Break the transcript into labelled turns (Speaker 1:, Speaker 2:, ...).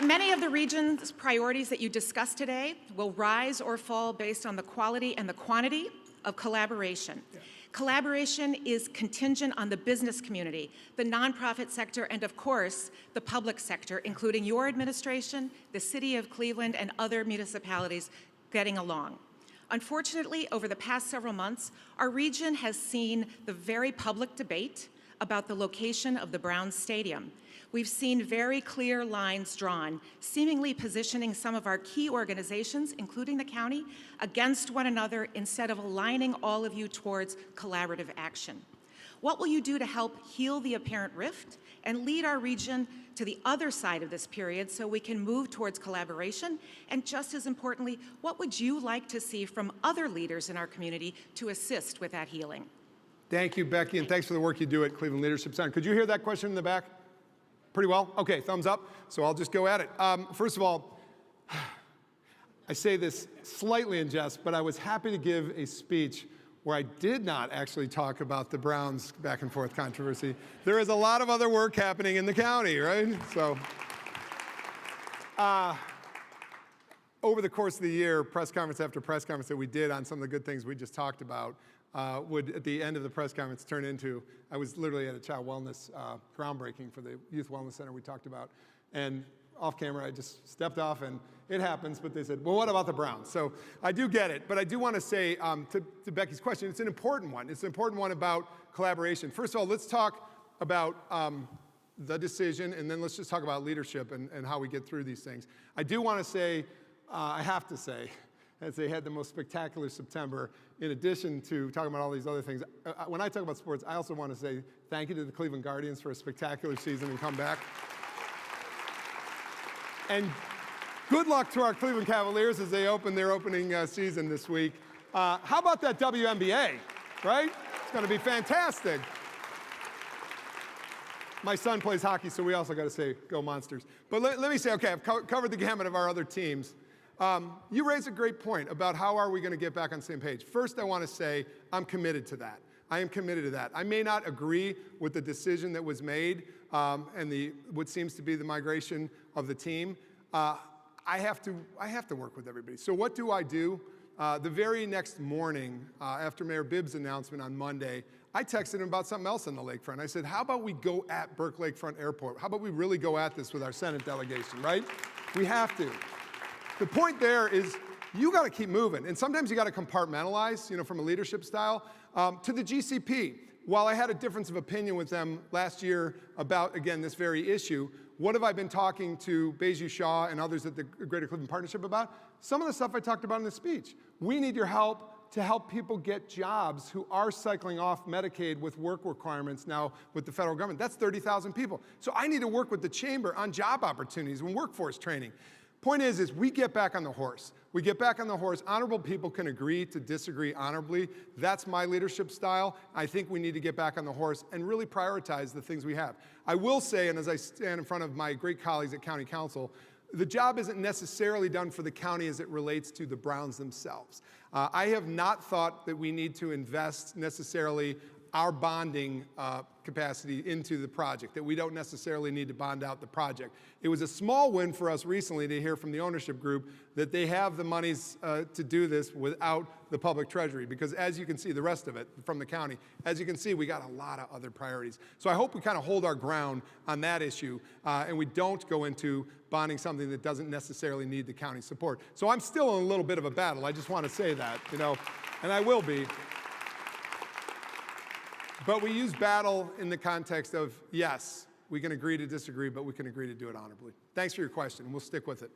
Speaker 1: Many of the region's priorities that you discussed today will rise or fall based on the quality and the quantity of collaboration. Yeah. Collaboration is contingent on the business community, the nonprofit sector, and of course, the public sector, including your administration, the City of Cleveland, and other municipalities getting along. Unfortunately, over the past several months, our region has seen the very public debate about the location of the Browns Stadium. We've seen very clear lines drawn, seemingly positioning some of our key organizations, including the county, against one another instead of aligning all of you towards collaborative action. What will you do to help heal the apparent rift and lead our region to the other side of this period so we can move towards collaboration? And just as importantly, what would you like to see from other leaders in our community to assist with that healing?
Speaker 2: Thank you, Becky, and thanks for the work you do at Cleveland Leadership Center. Could you hear that question in the back? Pretty well? Okay, thumbs up. So I'll just go at it. First of all, I say this slightly in jest, but I was happy to give a speech where I did not actually talk about the Browns back and forth controversy. There is a lot of other work happening in the county, right? So, over the course of the year, press conference after press conference that we did on some of the good things we just talked about, would, at the end of the press conference, turn into, I was literally at a child wellness groundbreaking for the Youth Wellness Center we talked about. And off camera, I just stepped off, and it happens, but they said, well, what about the Browns? So I do get it, but I do want to say to Becky's question, it's an important one. It's an important one about collaboration. First of all, let's talk about the decision, and then let's just talk about leadership and how we get through these things. I do want to say, I have to say, as they had the most spectacular September, in addition to talking about all these other things, when I talk about sports, I also want to say thank you to the Cleveland Guardians for a spectacular season and comeback. And good luck to our Cleveland Cavaliers as they open their opening season this week. How about that WNBA, right? It's going to be fantastic. My son plays hockey, so we also got to say, go Monsters. But let me say, okay, I've covered the gamut of our other teams. You raise a great point about how are we going to get back on the same page. First, I want to say I'm committed to that. I am committed to that. I may not agree with the decision that was made and what seems to be the migration of the team. I have to work with everybody. So what do I do? The very next morning, after Mayor Bibb's announcement on Monday, I texted him about something else on the lakefront. I said, how about we go at Burke Lakefront Airport? How about we really go at this with our Senate delegation, right? We have to. The point there is you got to keep moving. And sometimes you got to compartmentalize, you know, from a leadership style. To the GCP, while I had a difference of opinion with them last year about, again, this very issue, what have I been talking to Beju Shaw and others at the Greater Cleveland Partnership about? Some of the stuff I talked about in the speech. We need your help to help people get jobs who are cycling off Medicaid with work requirements now with the federal government. That's 30,000 people. So I need to work with the chamber on job opportunities and workforce training. Point is we get back on the horse. We get back on the horse. Honorable people can agree to disagree honorably. That's my leadership style. I think we need to get back on the horse and really prioritize the things we have. I will say, and as I stand in front of my great colleagues at County Council, the job isn't necessarily done for the county as it relates to the Browns themselves. I have not thought that we need to invest necessarily our bonding capacity into the project, that we don't necessarily need to bond out the project. It was a small win for us recently to hear from the ownership group that they have the monies to do this without the public treasury, because as you can see, the rest of it from the county, as you can see, we got a lot of other priorities. So I hope we kind of hold our ground on that issue and we don't go into bonding something that doesn't necessarily need the county support. So I'm still in a little bit of a battle. I just want to say that, you know, and I will be. But we use battle in the context of, yes, we can agree to disagree, but we can agree to do it honorably. Thanks for your question, and we'll stick with it.